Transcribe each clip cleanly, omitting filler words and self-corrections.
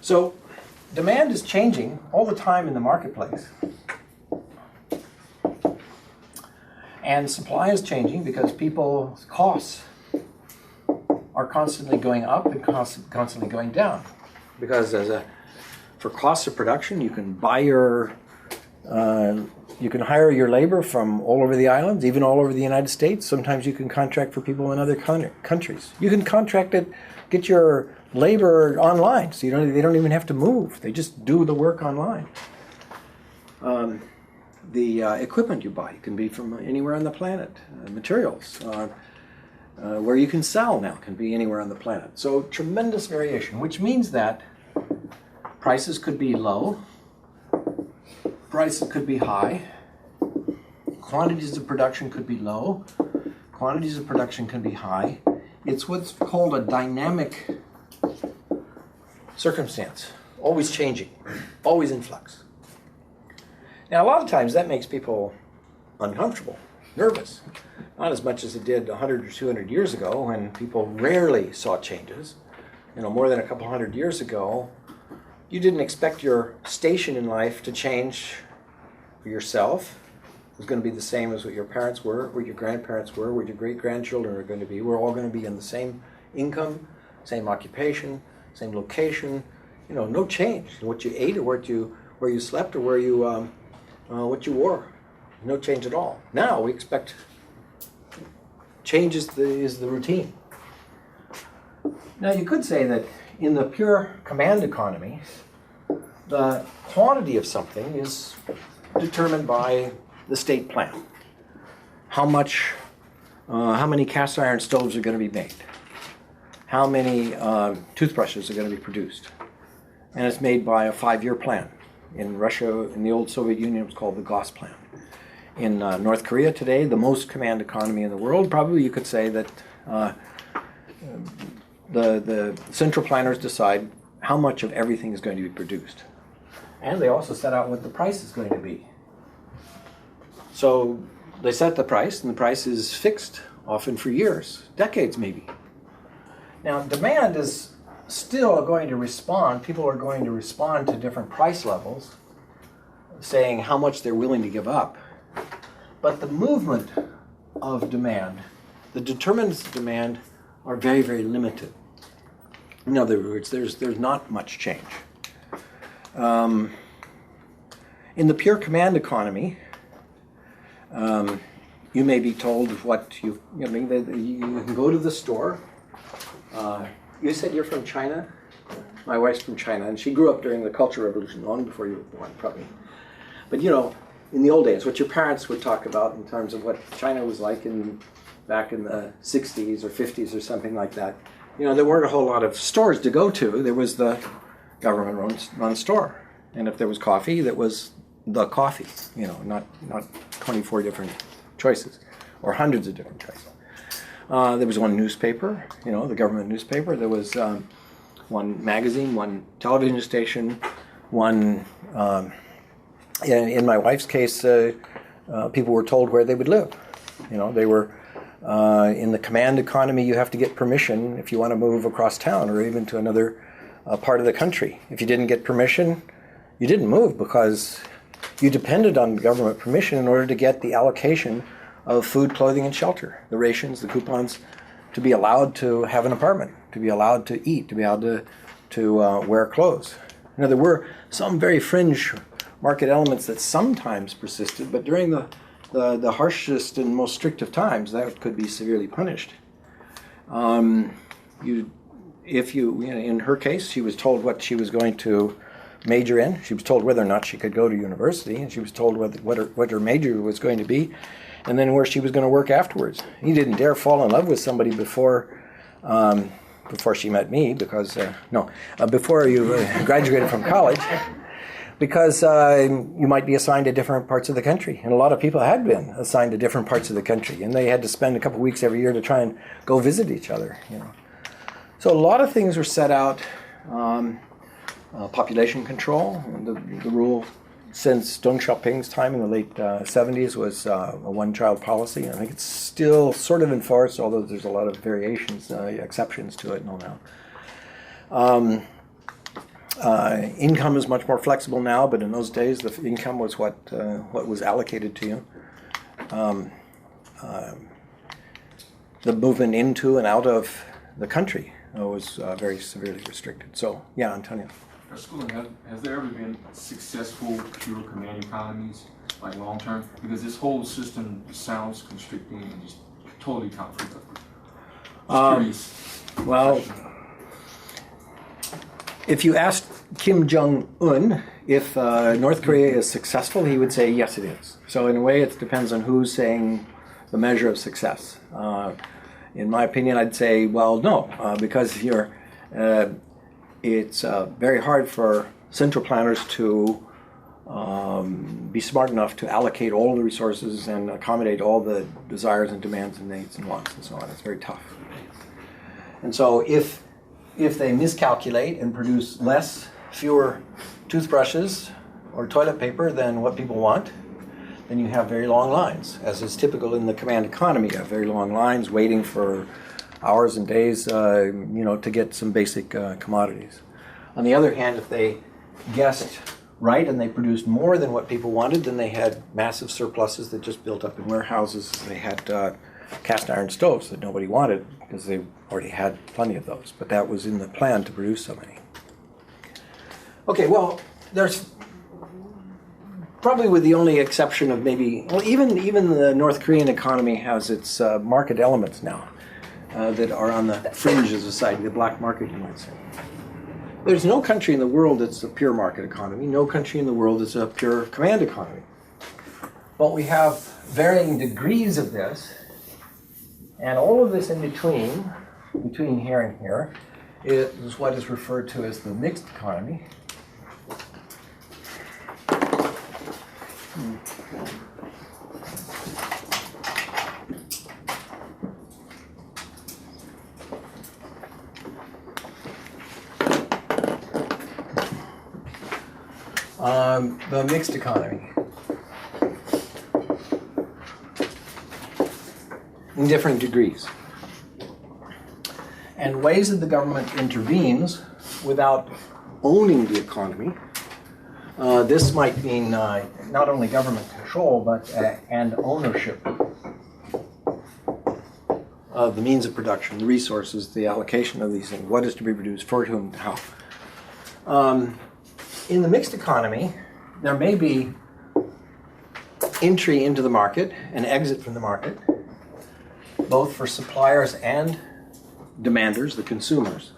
So demand is changing all the time in the marketplace. And supply is changing because people's costs are constantly going up and constantly going down. Because for costs of production, you can buy you can hire your labor from all over the islands, even all over the United States. Sometimes you can contract for people in other countries. You can get your labor online, so they don't even have to move. They just do the work online. The equipment you buy can be from anywhere on the planet. Materials where you can sell now can be anywhere on the planet. So tremendous variation, which means that prices could be low, prices could be high, quantities of production could be low, quantities of production can be high. It's what's called a dynamic circumstance, always changing, always in flux. Now, a lot of times that makes people uncomfortable, nervous. Not as much as it did 100 or 200 years ago when people rarely saw changes. More than a couple hundred years ago, you didn't expect your station in life to change for yourself. It was going to be the same as what your parents were, what your grandparents were, what your great-grandchildren are going to be. We're all going to be in the same income, same occupation, same location. No change in what you ate or where you slept or what you wore. No change at all. Now we expect change is the routine. Now you could say that in the pure command economy, the quantity of something is determined by the state plan. How many cast iron stoves are going to be made? How many toothbrushes are going to be produced? And it's made by a 5-year plan. In Russia, in the old Soviet Union, it was called the GOS plan. In North Korea today, the most command economy in the world, probably you could say that the central planners decide how much of everything is going to be produced. And they also set out what the price is going to be. So they set the price, and the price is fixed, often for years, decades maybe. Now, demand is still going to respond. People are going to respond to different price levels, saying how much they're willing to give up. But the movement of demand, the determinants of demand, are very, very limited. In other words, there's not much change. In the pure command economy, you may be told what you can go to the store. You said you're from China? My wife's from China, and she grew up during the Cultural Revolution, long before you were born, probably. But in the old days, what your parents would talk about in terms of what China was like back in the 60s or 50s or something like that, there weren't a whole lot of stores to go to. There was the government-run store. And if there was coffee, that was the coffee, not 24 different choices or hundreds of different choices. There was one newspaper, the government newspaper. There was one magazine, one television station, one... in my wife's case, people were told where they would live. They were in the command economy. You have to get permission if you want to move across town or even to another part of the country. If you didn't get permission, you didn't move because you depended on government permission in order to get the allocation of food, clothing, and shelter, the rations, the coupons, to be allowed to have an apartment, to be allowed to eat, to be able to wear clothes. There were some very fringe market elements that sometimes persisted, but during the harshest and most strict of times, that could be severely punished. In her case, she was told what she was going to major in. She was told whether or not she could go to university, and she was told what her major was going to be, and then where she was going to work afterwards. You didn't dare fall in love with somebody before she met me, before you graduated from college. Because you might be assigned to different parts of the country. And a lot of people had been assigned to different parts of the country. And they had to spend a couple weeks every year to try and go visit each other. So a lot of things were set out. Population control. The rule since Deng Xiaoping's time in the late 70s was a one-child policy. I think it's still sort of enforced, although there's a lot of variations, exceptions to it and all now. Income is much more flexible now, but in those days, the income was what was allocated to you. The movement into and out of the country was very severely restricted. So, yeah, Antonio. Has there ever been successful pure command economies, like long term? Because this whole system sounds constricting and just totally counterproductive. Well, if you asked Kim Jong-un if North Korea is successful, he would say yes, it is. So in a way, it depends on who's saying the measure of success. In my opinion, I'd say, well, no, because it's very hard for central planners to be smart enough to allocate all the resources and accommodate all the desires and demands and needs and wants and so on. It's very tough. And so if they miscalculate and produce fewer toothbrushes or toilet paper than what people want, then you have very long lines, as is typical in the command economy. You have very long lines waiting for hours and days, to get some basic commodities. On the other hand, if they guessed right and they produced more than what people wanted, then they had massive surpluses that just built up in warehouses. They had cast iron stoves that nobody wanted because they already had plenty of those. But that was in the plan to produce so many. Okay, well, there's probably with the only exception of maybe, well, even the North Korean economy has its market elements now that are on the fringes of society, the black market, you might say. There's no country in the world that's a pure market economy. No country in the world is a pure command economy. But we have varying degrees of this, and all of this in between here and here, is what is referred to as the mixed economy. The mixed economy. In different degrees. And ways that the government intervenes without owning the economy. This might mean not only government control, but and ownership of the means of production, the resources, the allocation of these things, what is to be produced, for whom, how. In the mixed economy, there may be entry into the market and exit from the market, both for suppliers and demanders, the consumers.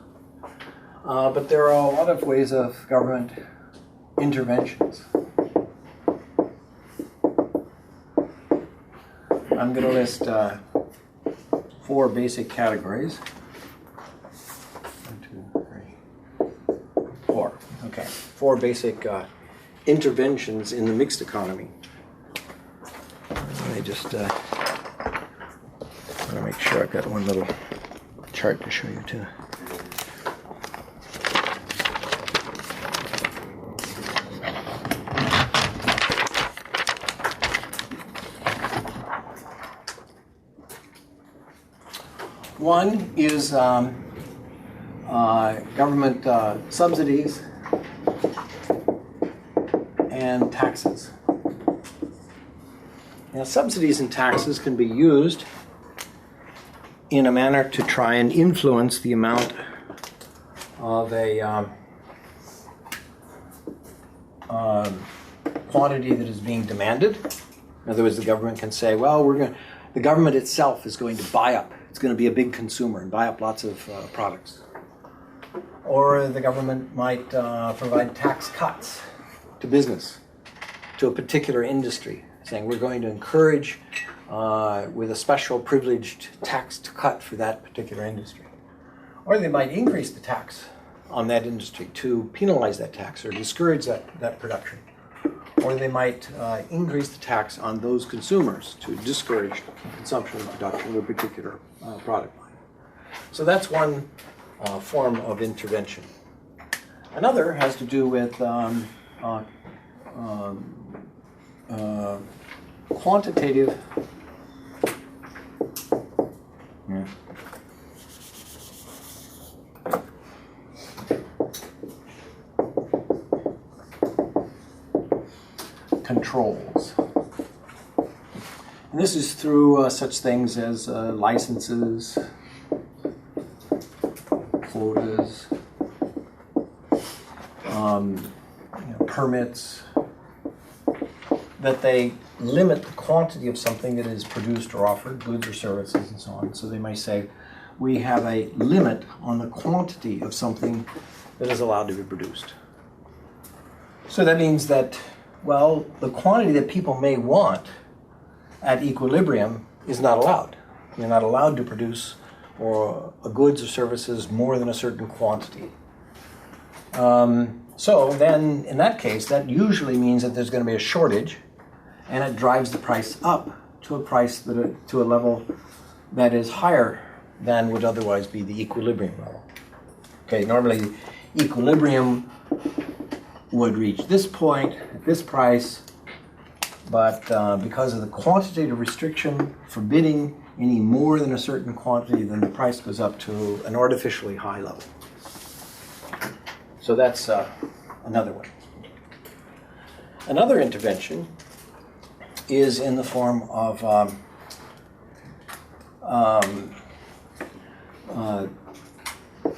But there are a lot of ways of government interventions. I'm going to list 4 basic categories. 1, 2, 3, 4. Okay, 4 basic interventions in the mixed economy. Let me just want to make sure I've got one little chart to show you too. One is government subsidies and taxes. Now, subsidies and taxes can be used in a manner to try and influence the amount of a quantity that is being demanded. In other words, the government can say, well, the government itself is going to buy up. It's going to be a big consumer and buy up lots of products. Or the government might provide tax cuts to business, to a particular industry, saying we're going to encourage with a special privileged tax cut for that particular industry. Or they might increase the tax on that industry to penalize that tax or discourage that production. Or they might increase the tax on those consumers to discourage consumption and production of a particular product line. So that's one form of intervention. Another has to do with quantitative controls. And this is through such things as licenses, quotas, permits, that they limit the quantity of something that is produced or offered, goods or services and so on. So they may say, we have a limit on the quantity of something that is allowed to be produced. So that means that, well, the quantity that people may want at equilibrium is not allowed. You're not allowed to produce or goods or services more than a certain quantity. So then, in that case, that usually means that there's going to be a shortage, and it drives the price up to a level that is higher than would otherwise be the equilibrium level. Okay, normally equilibrium would reach this point at this price, but because of the quantitative restriction forbidding any more than a certain quantity, then the price goes up to an artificially high level. So that's another one. Another intervention is in the form of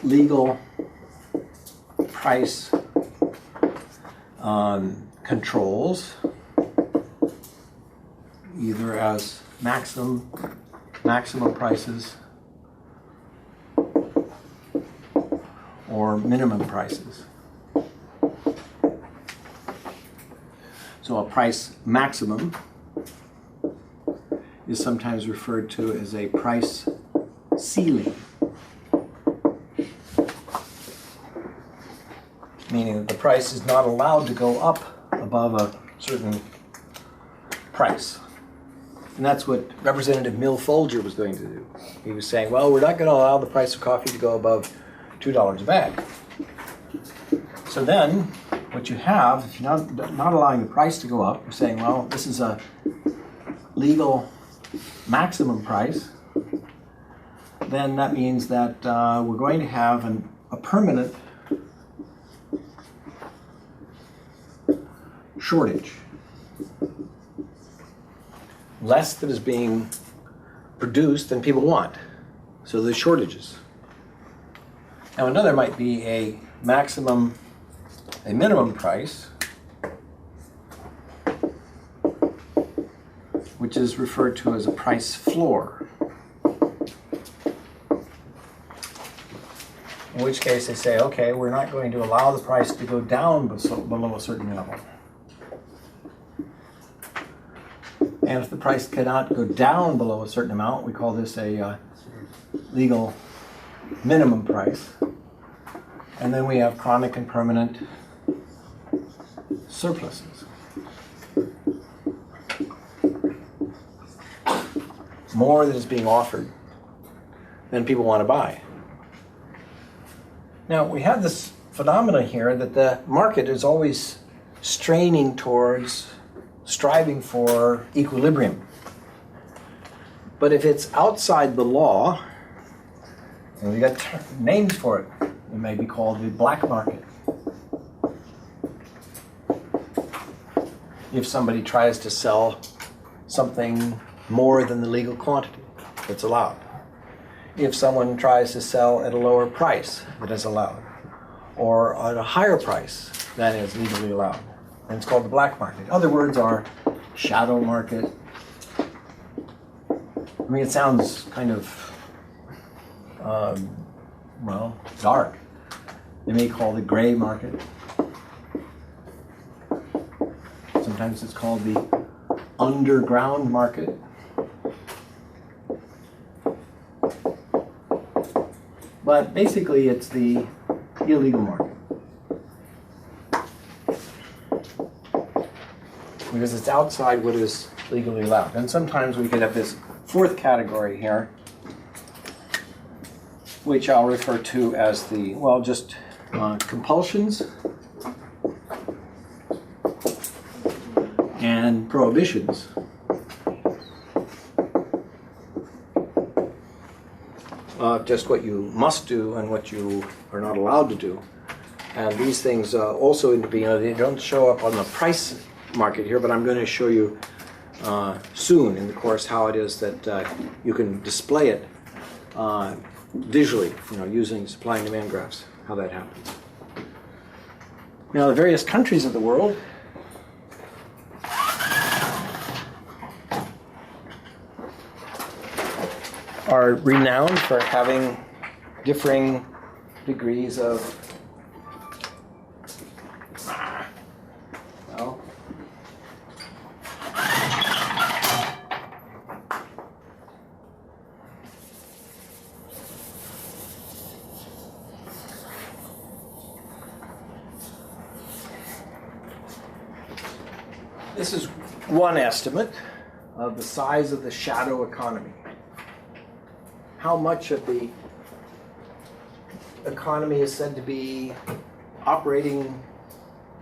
legal price controls, either as maximum prices or minimum prices. So a price maximum is sometimes referred to as a price ceiling, meaning that the price is not allowed to go up above a certain price. And that's what Representative Mill Folger was going to do. He was saying, well, we're not going to allow the price of coffee to go above $2 a bag. So then, what you have, if you're not allowing the price to go up, you're saying, well, this is a legal maximum price, then that means that we're going to have a permanent shortage. Less that is being produced than people want. So there's shortages. Now another might be a minimum price, which is referred to as a price floor. In which case they say, okay, we're not going to allow the price to go down below a certain level. And if the price cannot go down below a certain amount, we call this a legal minimum price. And then we have chronic and permanent surpluses. More than is being offered than people want to buy. Now, we have this phenomena here that the market is always straining towards striving for equilibrium. But if it's outside the law, and we got names for it, it may be called the black market. If somebody tries to sell something more than the legal quantity that's allowed. If someone tries to sell at a lower price that is allowed, or at a higher price than is legally allowed. And it's called the black market. Other words are shadow market. I mean, it sounds kind of, dark. They may call it gray market. Sometimes it's called the underground market. But basically, it's the illegal market. Because it's outside what is legally allowed. And sometimes we could have this fourth category here, which I'll refer to as the, compulsions and prohibitions. Just what you must do and what you are not allowed to do. And these things also intervene. They don't show up on the price market here, but I'm going to show you soon in the course how it is that you can display it visually, using supply and demand graphs, how that happens. Now, the various countries of the world are renowned for having differing degrees of this is one estimate of the size of the shadow economy. How much of the economy is said to be operating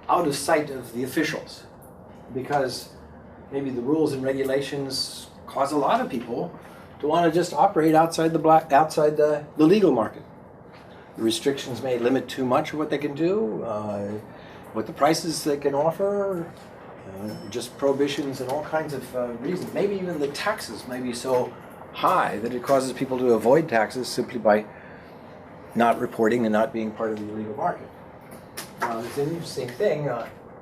out of sight of the officials, because maybe the rules and regulations cause a lot of people to want to just operate outside the legal market. The restrictions may limit too much of what they can do, what the prices they can offer, just prohibitions and all kinds of reasons. Maybe even the taxes may be so high that it causes people to avoid taxes simply by not reporting and not being part of the illegal market. It's an interesting thing.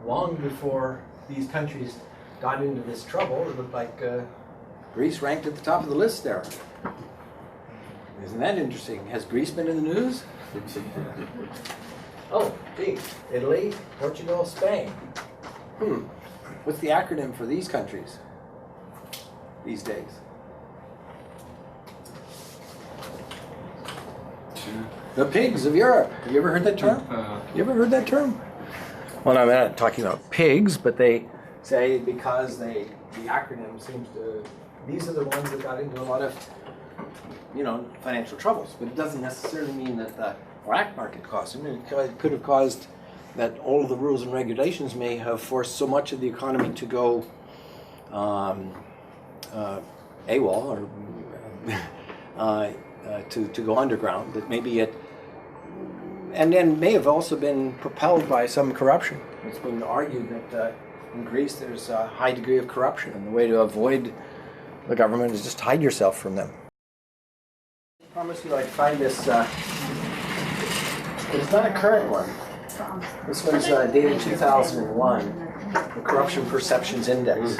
Long before these countries got into this trouble, it looked like Greece ranked at the top of the list there. Isn't that interesting? Has Greece been in the news? Oh, gee, Italy, Portugal, Spain. What's the acronym for these countries these days? The pigs of Europe. Have you ever heard that term? You ever heard that term? Well, no, I'm not talking about pigs, but they say because the acronym seems to, these are the ones that got into a lot of, financial troubles. But it doesn't necessarily mean that the black market caused them. It could have caused that all of the rules and regulations may have forced so much of the economy to go AWOL, or to go underground, that maybe it, and then may have also been propelled by some corruption. It's been argued that in Greece there's a high degree of corruption, and the way to avoid the government is just hide yourself from them. I promise you I'd find this, but it's not a current one. This one's dated 2001, the Corruption Perceptions Index.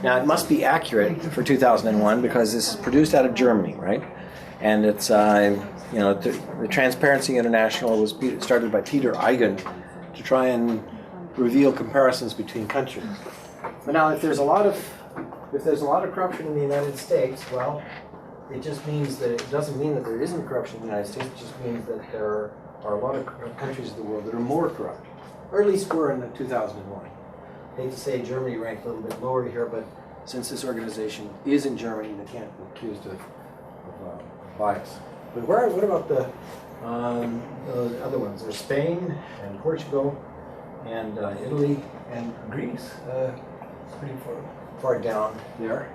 Now it must be accurate for 2001 because this is produced out of Germany, right? And it's, the Transparency International was started by Peter Eigen to try and reveal comparisons between countries. But now, if there's a lot of corruption in the United States, well, it just means that it doesn't mean that there isn't corruption in the United States. It just means that there are a lot of countries of the world that are more corrupt, or at least were in the 2001. I hate to say Germany ranked a little bit lower here, but since this organization is in Germany, they can't be accused of bias. But what about the other ones? There's Spain and Portugal and Italy and Greece, pretty far down there.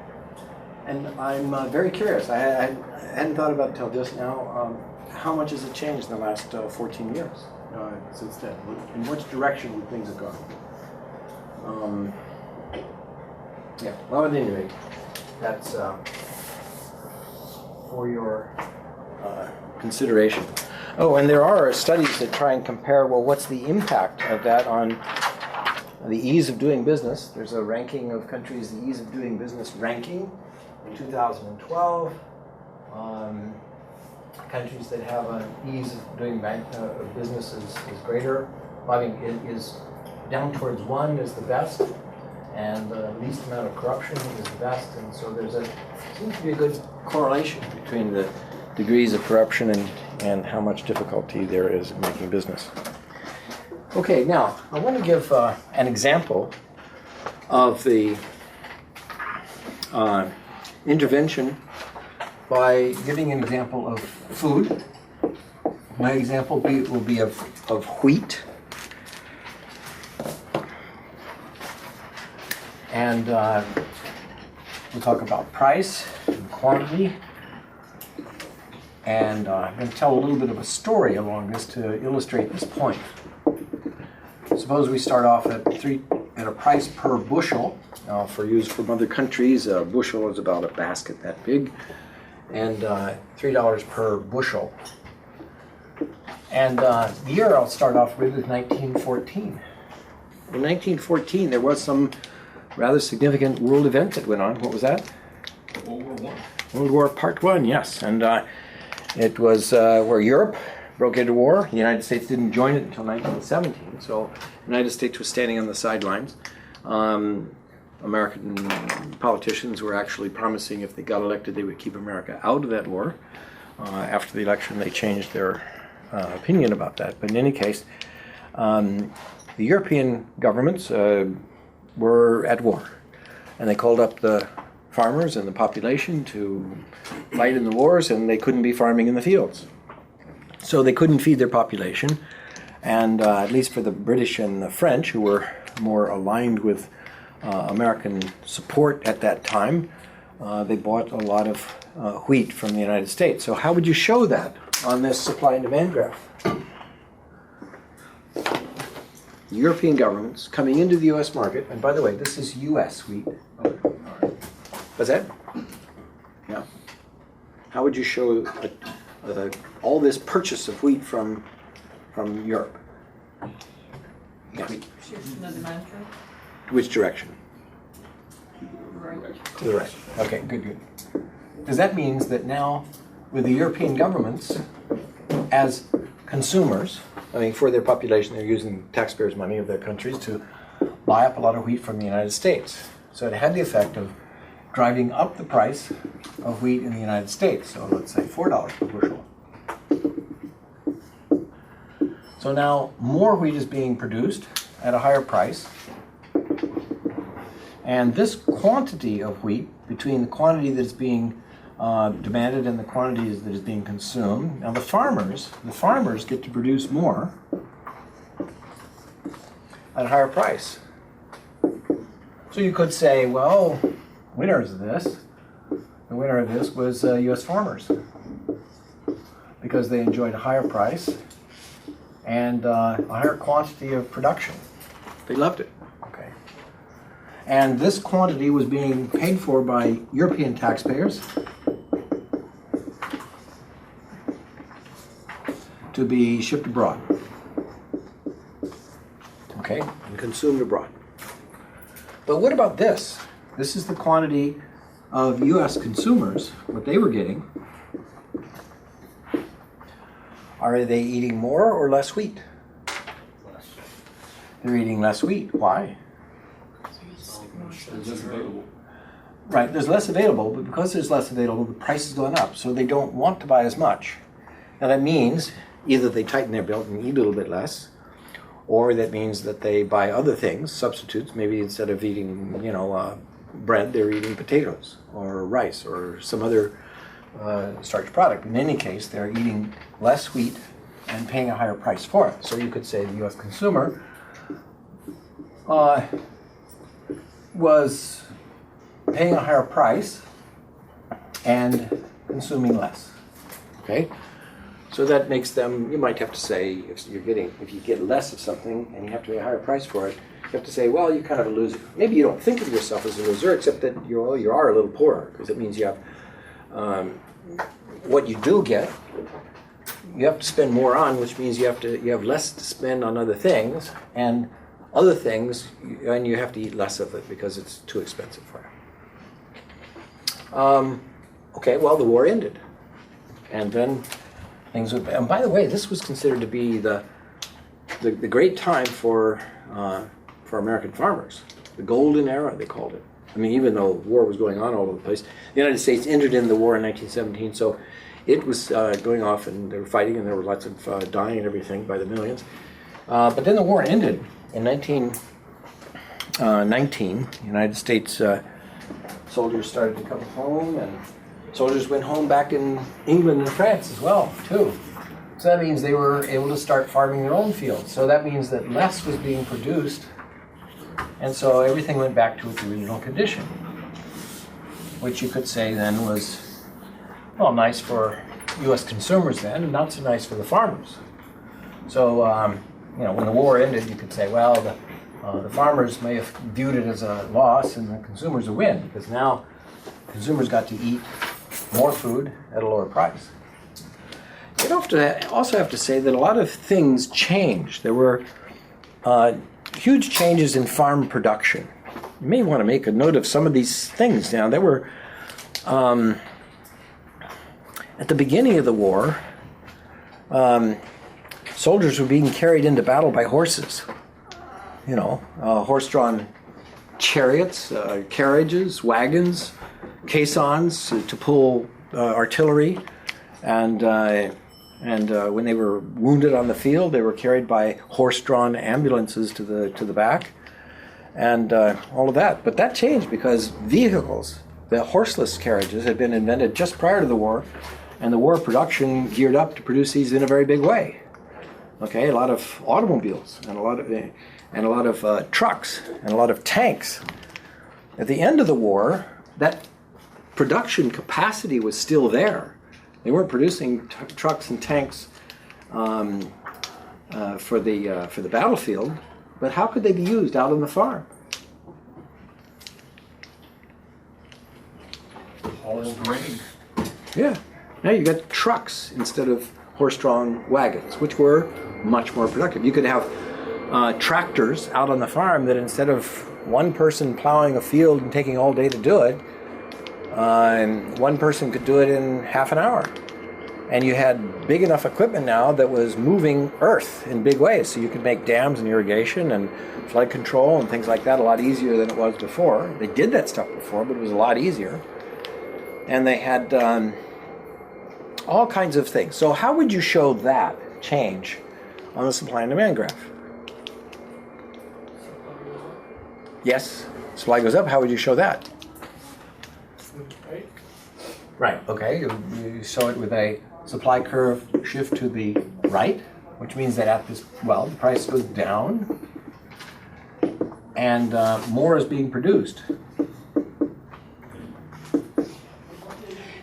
And I'm very curious. I hadn't thought about it until just now. How much has it changed in the last 14 years since then? In which direction would things have gone? Well, at any rate, that's for your consideration. Oh, and there are studies that try and compare, well, what's the impact of that on the ease of doing business? There's a ranking of countries, the ease of doing business ranking in 2012. Countries that have an ease of doing business is greater. I mean, it is down towards 1 is the best, and the least amount of corruption is the best. And so seems to be a good correlation between the degrees of corruption and how much difficulty there is in making business. Okay, now I want to give an example of the intervention by giving an example of food. My example will be of wheat. And we'll talk about price and quantity. And I'm going to tell a little bit of a story along this to illustrate this point. Suppose we start off at at a price per bushel. For use from other countries, a bushel is about a basket that big, and $3 per bushel. And the year I'll start off with is 1914. In 1914, there was some rather significant world event that went on. What was that? World War I. World War Part 1, yes. And it was where Europe broke into war. The United States didn't join it until 1917, so the United States was standing on the sidelines. American politicians were actually promising if they got elected they would keep America out of that war. After the election, they changed their opinion about that. But in any case, the European governments were at war, and they called up the farmers and the population to fight in the wars, and they couldn't be farming in the fields. So they couldn't feed their population, and at least for the British and the French, who were more aligned with American support at that time, they bought a lot of wheat from the United States. So how would you show that on this supply and demand graph? European governments coming into the U.S. market, and by the way, this is U.S. wheat. What's that? Yeah. How would you show all this purchase of wheat from Europe? Yeah. The demand curve? Which direction? Right. To the right. Okay, good. Because that means that now, with the European governments as consumers, I mean, for their population, they're using taxpayers' money of their countries to buy up a lot of wheat from the United States. So it had the effect of driving up the price of wheat in the United States. So let's say $4 per bushel. So now more wheat is being produced at a higher price. And this quantity of wheat, between the quantity that is being demanded and the quantity that is being consumed, now the farmers get to produce more at a higher price. So you could say, well, the winner of this was U.S. farmers, because they enjoyed a higher price and a higher quantity of production. They loved it. Okay. And this quantity was being paid for by European taxpayers to be shipped abroad. Okay, and consumed abroad. But what about this? This is the quantity of U.S. consumers, what they were getting. Are they eating more or less wheat? They're eating less wheat. Why? It's just available. Right, there's less available, but because there's less available, the price is going up, so they don't want to buy as much. Now that means either they tighten their belt and eat a little bit less, or that means that they buy other things, substitutes. Maybe instead of eating, bread, they're eating potatoes or rice or some other starch product. In any case, they're eating less wheat and paying a higher price for it. So you could say the U.S. consumer was paying a higher price and consuming less. Okay? So that makes them, you might have to say, if you get less of something and you have to pay a higher price for it, you have to say, well, you're kind of a loser. Maybe you don't think of yourself as a loser, except that you are a little poorer, because it means you have what you do get, you have to spend more on, which means you have less to spend on other things, and other things, and you have to eat less of it because it's too expensive for you. Okay, well, the war ended, and then things would. And by the way, this was considered to be the great time for American farmers, the golden era, they called it. I mean, even though war was going on all over the place, the United States entered in the war in 1917, so it was going off, and they were fighting, and there were lots of dying and everything by the millions. But then the war ended in 1919. United States soldiers started to come home, and soldiers went home back in England and France as well, too. So that means they were able to start farming their own fields. So that means that less was being produced, and so everything went back to its original condition, which you could say then was, well, nice for U.S. consumers then, and not so nice for the farmers. So, when the war ended, you could say, well, the The farmers may have viewed it as a loss and the consumers a win, because now consumers got to eat more food at a lower price. You also have to say that a lot of things changed. There were huge changes in farm production. You may want to make a note of some of these things now. There were, at the beginning of the war, soldiers were being carried into battle by horses. You know, horse-drawn chariots, carriages, wagons, caissons to pull artillery, and when they were wounded on the field, they were carried by horse-drawn ambulances to the back, and all of that. But that changed because vehicles, the horseless carriages, had been invented just prior to the war, and the war production geared up to produce these in a very big way. Okay, a lot of automobiles and a lot of trucks and a lot of tanks. At the end of the war, that production capacity was still there. They weren't producing trucks and tanks for the battlefield, but how could they be used out on the farm? Horse grain. Yeah. Now you got trucks instead of horse-drawn wagons, which were much more productive. You could have tractors out on the farm that instead of one person plowing a field and taking all day to do it, one person could do it in half an hour. And you had big enough equipment now that was moving earth in big ways. So you could make dams and irrigation and flood control and things like that a lot easier than it was before. They did that stuff before, but it was a lot easier. And they had all kinds of things. So how would you show that change on the supply and demand graph? Yes, supply goes up. How would you show that? Right, okay. You show it with a supply curve shift to the right, which means that at this, well, the price goes down and more is being produced.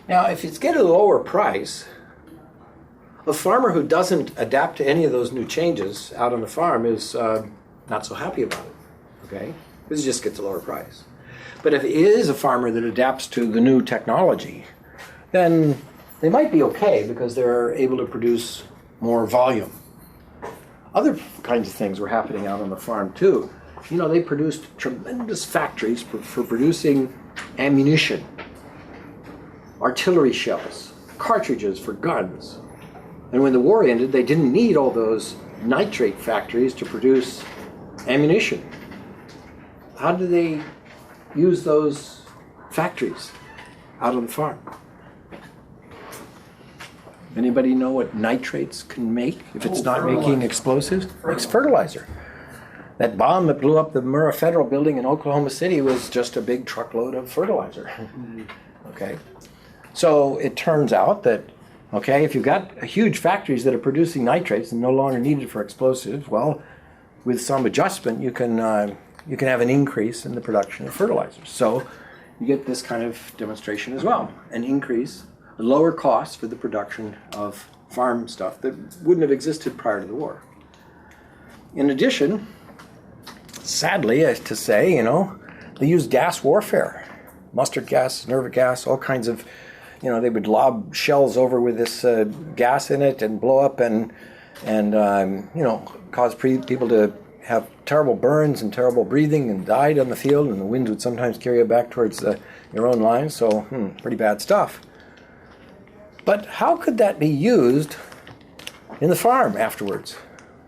Now, if it's getting a lower price, a farmer who doesn't adapt to any of those new changes out on the farm is not so happy about it, okay? Because it just gets a lower price. But if it is a farmer that adapts to the new technology, then they might be okay because they're able to produce more volume. Other kinds of things were happening out on the farm too. You know, they produced tremendous factories for producing ammunition, artillery shells, cartridges for guns. And when the war ended, they didn't need all those nitrate factories to produce ammunition. How did they use those factories out on the farm? Anybody know what nitrates can make if it's not making explosives? It's fertilizer. That bomb that blew up the Murrah Federal Building in Oklahoma City was just a big truckload of fertilizer. Okay, so it turns out that, okay, if you've got huge factories that are producing nitrates and no longer needed for explosives, well, with some adjustment, you can have an increase in the production of fertilizers. So you get this kind of demonstration as well, an increase, a lower cost for the production of farm stuff that wouldn't have existed prior to the war. In addition, sadly, to say, you know, they used gas warfare, mustard gas, nervous gas, all kinds of, you know, they would lob shells over with this gas in it and blow up and you know, cause people to have terrible burns and terrible breathing and died on the field, and the wind would sometimes carry it back towards your own lines, so pretty bad stuff. But how could that be used in the farm afterwards?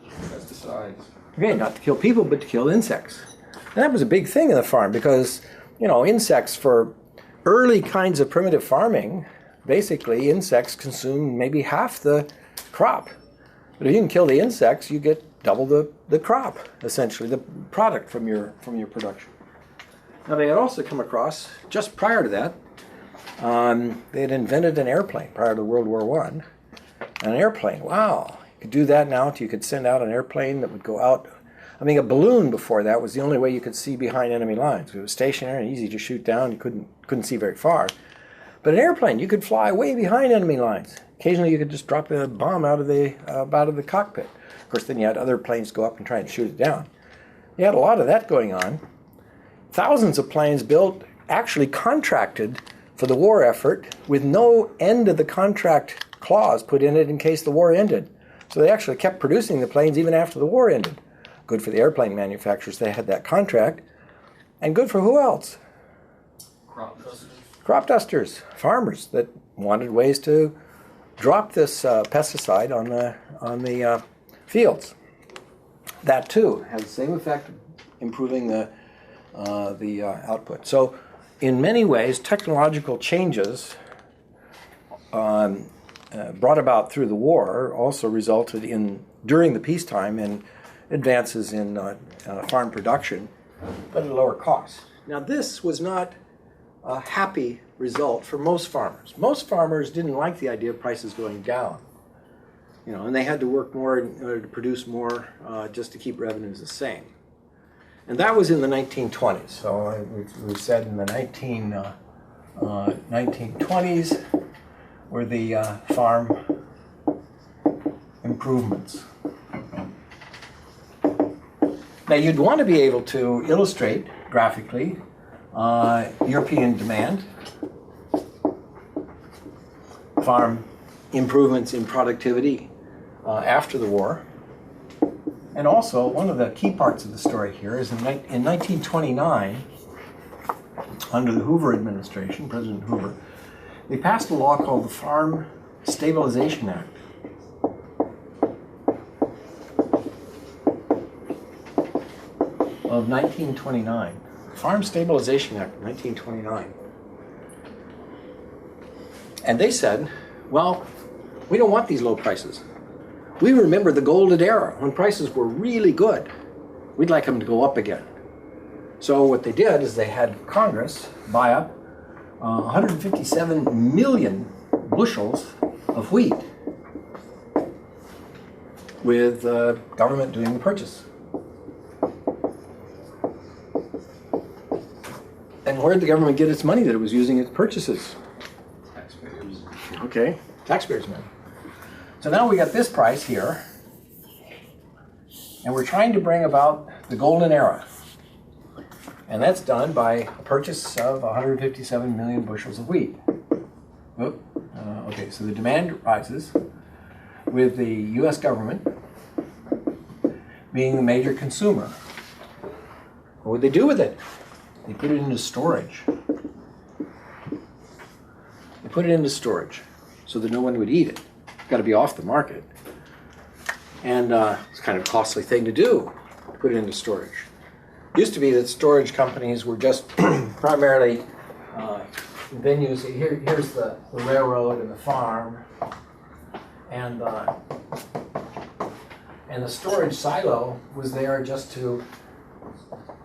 Pesticides. Okay, not to kill people, but to kill insects. And that was a big thing in the farm because, you know, insects for early kinds of primitive farming, basically insects consume maybe half the crop. But if you can kill the insects, you get double the crop, essentially, the product from your production. Now they had also come across, just prior to that, they had invented an airplane prior to World War I. An airplane, wow. You could do that now. You could send out an airplane that would go out. I mean, a balloon before that was the only way you could see behind enemy lines. It was stationary and easy to shoot down. You couldn't see very far. But an airplane, you could fly way behind enemy lines. Occasionally, you could just drop a bomb out of the cockpit. Of course, then you had other planes go up and try and shoot it down. You had a lot of that going on. Thousands of planes built, actually contracted for the war effort with no end of the contract clause put in it in case the war ended. So they actually kept producing the planes even after the war ended. Good for the airplane manufacturers, they had that contract. And good for who else? Crop dusters. Crop dusters, farmers that wanted ways to drop this pesticide on the fields. That too has the same effect, improving the output. So, in many ways, technological changes brought about through the war also resulted in, during the peacetime, in advances in farm production, but at a lower cost. Now, this was not a happy result for most farmers. Most farmers didn't like the idea of prices going down, and they had to work more in order to produce more just to keep revenues the same. And that was in the 1920s. So we've said in the 1920s were the farm improvements. Now you'd want to be able to illustrate graphically European demand, farm improvements in productivity after the war. And also, one of the key parts of the story here is in 1929, under the Hoover administration, President Hoover, they passed a law called the Farm Stabilization Act. Of 1929. Farm Stabilization Act of 1929. And they said, well, we don't want these low prices. We remember the golden era when prices were really good. We'd like them to go up again. So what they did is they had Congress buy up 157 million bushels of wheat with government doing the purchase. And where did the government get its money that it was using its purchases? Taxpayers. Okay, taxpayers' money. So now we got this price here, and we're trying to bring about the golden era. And that's done by a purchase of 157 million bushels of wheat. Okay, so the demand rises with the U.S. government being the major consumer. What would they do with it? They put it into storage. They put it into storage so that no one would eat it. Got to be off the market. And it's kind of a costly thing to do, put it into storage. It used to be that storage companies were just primarily venues. Here's the railroad and the farm. And the storage silo was there just to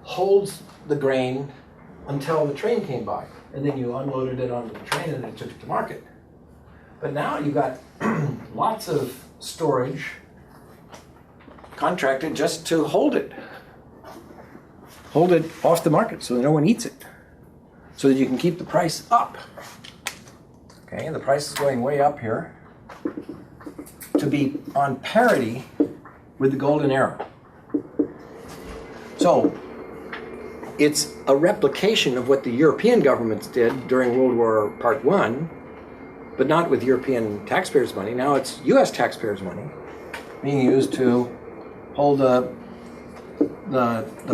hold the grain until the train came by. And then you unloaded it onto the train and then took it to market. But now you've got lots of storage contracted just to hold it off the market so that no one eats it, so that you can keep the price up. Okay, and the price is going way up here to be on parity with the golden era. So it's a replication of what the European governments did during World War Part I, but not with European taxpayers' money. Now it's U.S. taxpayers' money being used to hold the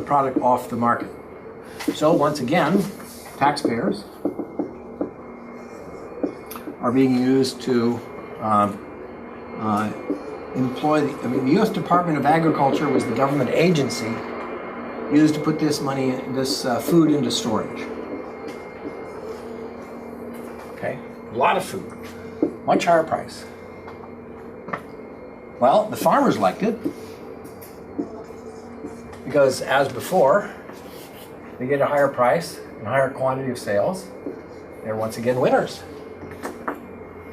product off the market. So once again, taxpayers are being used to employ the U.S. Department of Agriculture was the government agency used to put this money, this food into storage. Okay, a lot of food, much higher price. Well, the farmers liked it because, as before, they get a higher price and higher quantity of sales. They're once again winners.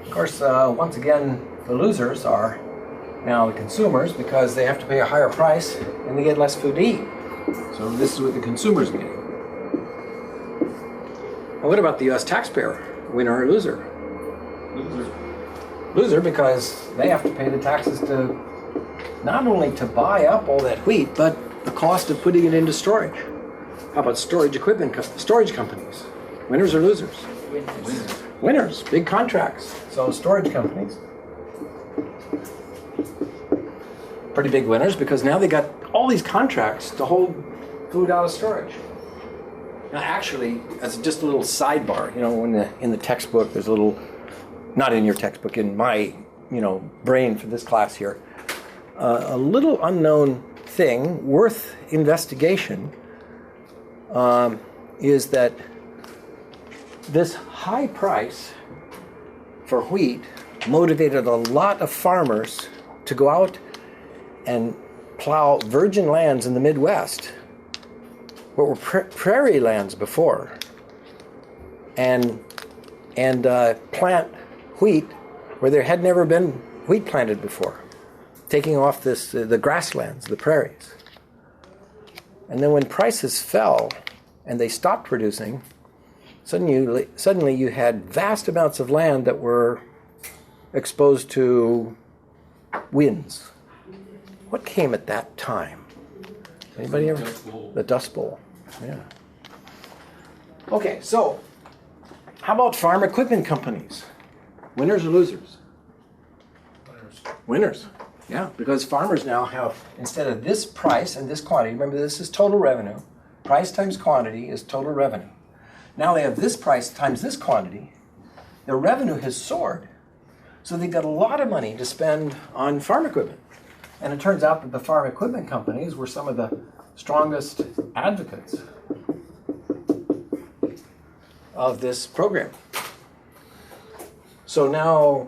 Of course, once again, the losers are now the consumers because they have to pay a higher price and they get less food to eat. So this is what the consumers get. Now, what about the U.S. taxpayer? Winner or loser? Loser. Loser because they have to pay the taxes to not only to buy up all that wheat, but the cost of putting it into storage. How about storage companies? Winners or losers? Winners, big contracts. So storage companies, pretty big winners because now they got all these contracts to hold food out of storage. Now actually, as just a little sidebar, in the textbook, there's a little, not in your textbook, in my, brain for this class here, a little unknown thing worth investigation is that this high price for wheat motivated a lot of farmers to go out and plow virgin lands in the Midwest, what were prairie lands before, and plant wheat where there had never been wheat planted before, taking off the grasslands, the prairies. And then when prices fell and they stopped producing, suddenly you had vast amounts of land that were exposed to winds. What came at that time? Anybody ever? The Dust Bowl. Yeah. Okay, so how about farm equipment companies? Winners or losers? Winners. Yeah, because farmers now have, instead of this price and this quantity, remember this is total revenue. Price times quantity is total revenue. Now they have this price times this quantity. Their revenue has soared. So they've got a lot of money to spend on farm equipment. And it turns out that the farm equipment companies were some of the strongest advocates of this program. So now,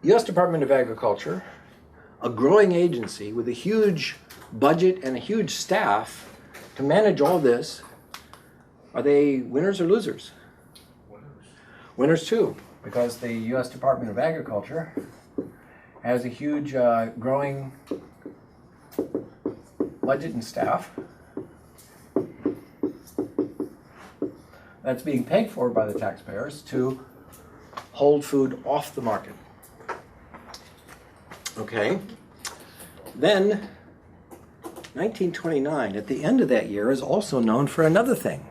U.S. Department of Agriculture, a growing agency with a huge budget and a huge staff to manage all this, are they winners or losers? Winners. Winners too, because the U.S. Department of Agriculture has a huge growing budget and staff that's being paid for by the taxpayers to hold food off the market. Okay. Then 1929, at the end of that year, is also known for another thing.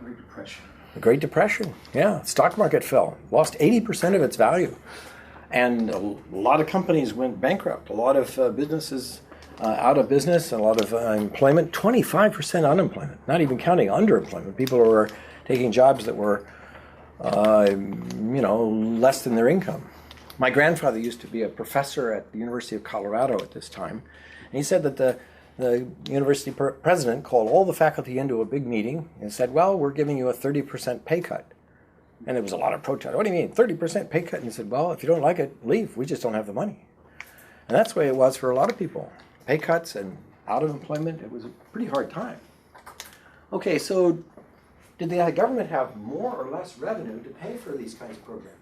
Great Depression. The Great Depression, yeah. Stock market fell, lost 80% of its value. And a lot of companies went bankrupt. A lot of businesses out of business, and a lot of employment. 25% unemployment, not even counting underemployment. People who were taking jobs that were, less than their income. My grandfather used to be a professor at the University of Colorado at this time. And he said that the university president called all the faculty into a big meeting and said, well, we're giving you a 30% pay cut. And there was a lot of protest. What do you mean, 30% pay cut? And he said, well, if you don't like it, leave. We just don't have the money. And that's the way it was for a lot of people. Pay cuts and out of employment, it was a pretty hard time. Okay, so did the government have more or less revenue to pay for these kinds of programs?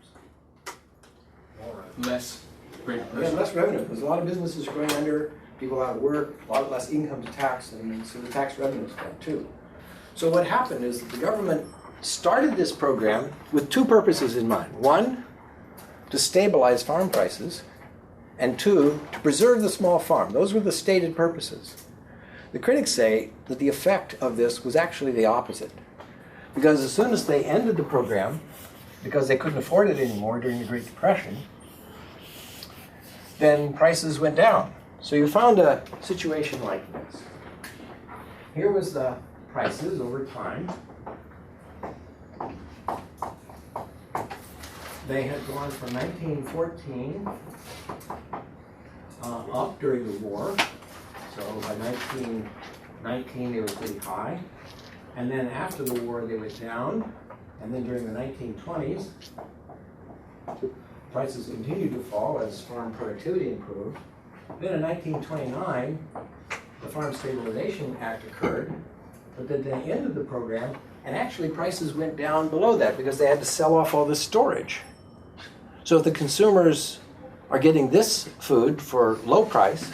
Less. Great Yeah, Depression. less revenue, because a lot of businesses are going under, people out of work, a lot less income to tax, and so the tax revenues down too. So what happened is that the government started this program with two purposes in mind. One, to stabilize farm prices, and two, to preserve the small farm. Those were the stated purposes. The critics say that the effect of this was actually the opposite. Because as soon as they ended the program, because they couldn't afford it anymore during the Great Depression, then prices went down. So you found a situation like this. Here was the prices over time. They had gone from 1914 up during the war. So by 1919 they were pretty high. And then after the war they went down. And then during the 1920s, prices continued to fall as farm productivity improved. Then in 1929, the Farm Stabilization Act occurred, but then they ended the program, and actually prices went down below that because they had to sell off all this storage. So if the consumers are getting this food for low price,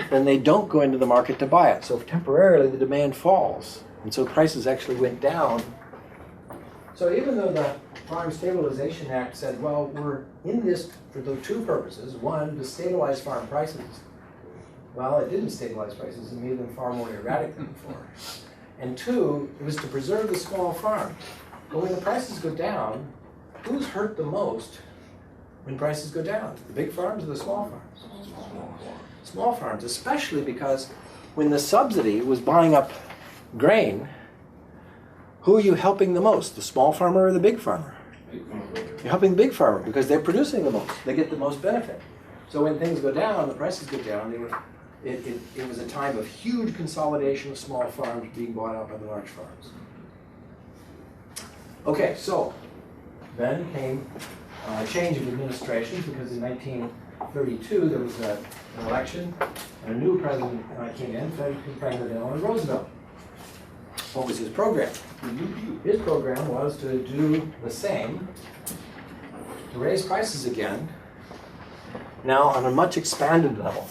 then they don't go into the market to buy it. So temporarily the demand falls, and so prices actually went down. So even though the Farm Stabilization Act said, well, we're in this for the two purposes. One, to stabilize farm prices. Well, it didn't stabilize prices. It made them far more erratic than before. And two, it was to preserve the small farm. But when the prices go down, who's hurt the most when prices go down? The big farms or the small farms? Small farms, especially because when the subsidy was buying up grain, who are you helping the most? The small farmer or the big farmer? You're helping the big farmer because they're producing the most. They get the most benefit. So when things go down, the prices go down, it was a time of huge consolidation of small farms being bought out by the large farms. Okay, so then came a change of administration because in 1932 there was an election and a new president came in, Franklin Delano Roosevelt. What was his program? His program was to do the same, to raise prices again, now on a much expanded level.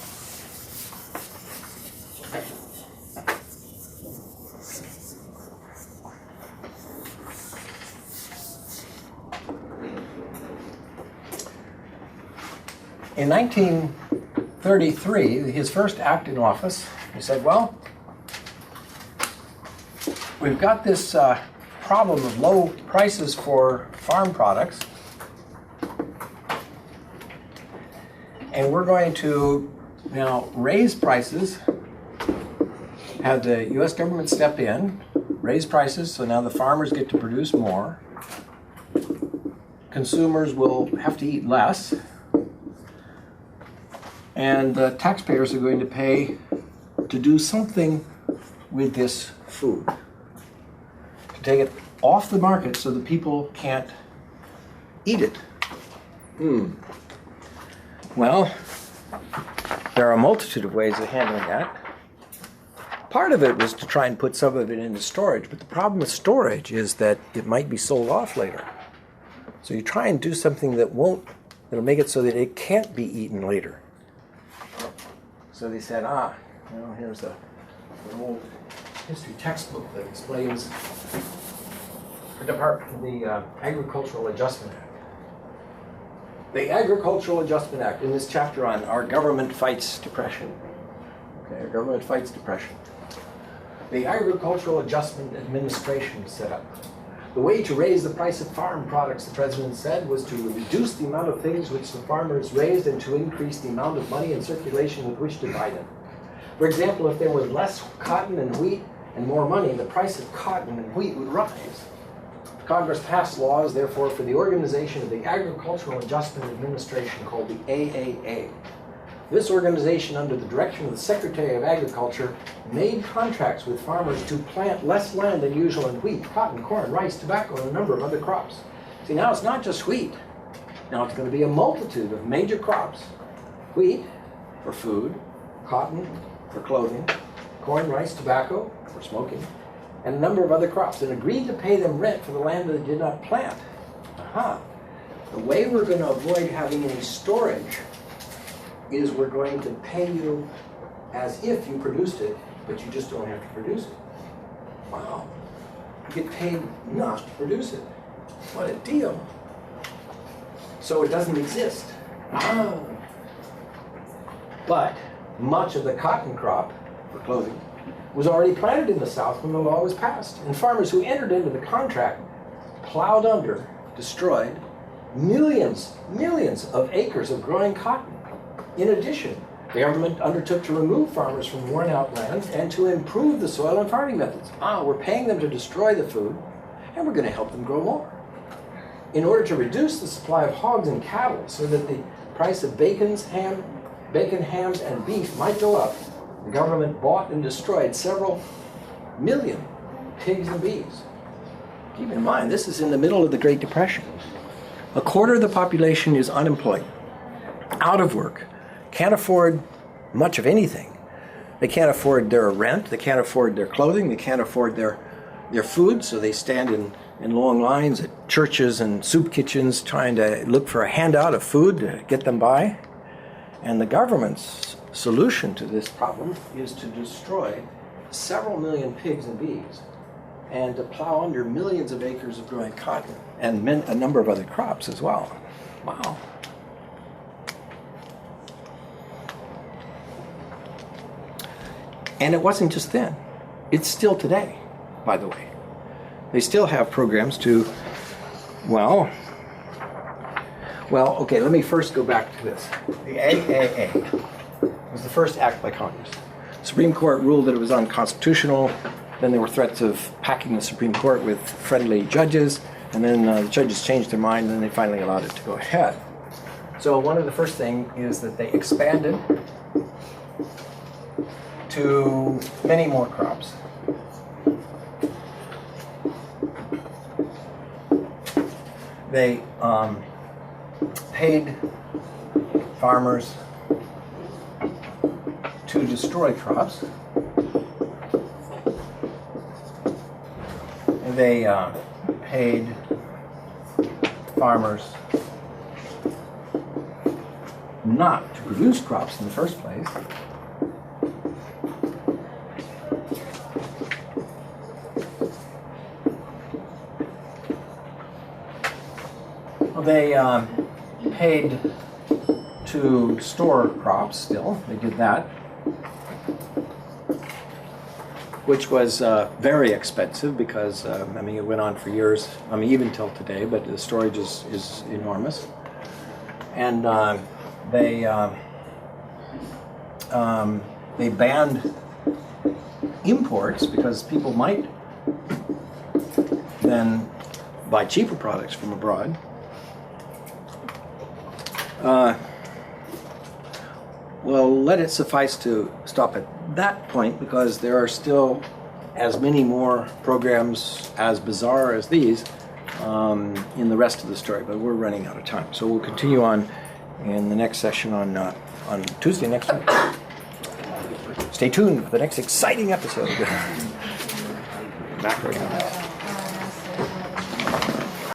In 1933, his first act in office, he said, well, we've got this problem of low prices for farm products, and we're going to now raise prices, have the U.S. government step in, raise prices, so now the farmers get to produce more. Consumers will have to eat less. And the taxpayers are going to pay to do something with this food. To take it off the market so that people can't eat it. Well, there are a multitude of ways of handling that. Part of it was to try and put some of it into storage, but the problem with storage is that it might be sold off later. So you try and do something that'll make it so that it can't be eaten later. So they said, here's an old history textbook that explains the Agricultural Adjustment Act. The Agricultural Adjustment Act, in this chapter on Our Government Fights Depression. Okay, our government fights depression. The Agricultural Adjustment Administration was set up. The way to raise the price of farm products, the president said, was to reduce the amount of things which the farmers raised and to increase the amount of money in circulation with which to buy them. For example, if there was less cotton and wheat and more money, the price of cotton and wheat would rise. Congress passed laws, therefore, for the organization of the Agricultural Adjustment Administration called the AAA. This organization, under the direction of the Secretary of Agriculture, made contracts with farmers to plant less land than usual in wheat, cotton, corn, rice, tobacco, and a number of other crops. See, now it's not just wheat. Now it's going to be a multitude of major crops. Wheat for food, cotton for clothing, corn, rice, tobacco for smoking, and a number of other crops, and agreed to pay them rent for the land that they did not plant. The way we're going to avoid having any storage is we're going to pay you as if you produced it, but you just don't have to produce it. Wow. You get paid not to produce it. What a deal. So it doesn't exist. But much of the cotton crop for clothing was already planted in the South when the law was passed. And farmers who entered into the contract plowed under, destroyed millions of acres of growing cotton. In addition, the government undertook to remove farmers from worn-out lands and to improve the soil and farming methods. We're paying them to destroy the food, and we're going to help them grow more. In order to reduce the supply of hogs and cattle so that the price of bacon, hams, and beef might go up, the government bought and destroyed several million pigs and bees. Keep in mind, this is in the middle of the Great Depression. A quarter of the population is unemployed, out of work, can't afford much of anything. They can't afford their rent, they can't afford their clothing, they can't afford their food, so they stand in long lines at churches and soup kitchens trying to look for a handout of food to get them by. And the government's solution to this problem is to destroy several million pigs and bees and to plow under millions of acres of growing cotton and a number of other crops as well. Wow. And it wasn't just then. It's still today, by the way. They still have programs to, well, okay, let me first go back to this. The AAA was the first act by Congress. Supreme Court ruled that it was unconstitutional. Then there were threats of packing the Supreme Court with friendly judges. And then the judges changed their mind, and then they finally allowed it to go ahead. So one of the first things is that they expanded to many more crops. They paid farmers to destroy crops. And they paid farmers not to produce crops in the first place. They paid to store crops still. They did that, which was very expensive because, I mean, it went on for years, I mean, even till today, but the storage is enormous. And they banned imports because people might then buy cheaper products from abroad. Well, let it suffice to stop at that point because there are still as many more programs as bizarre as these in the rest of the story, but we're running out of time. So we'll continue on in the next session on Tuesday next week. Stay tuned for the next exciting episode of Macroeconomics.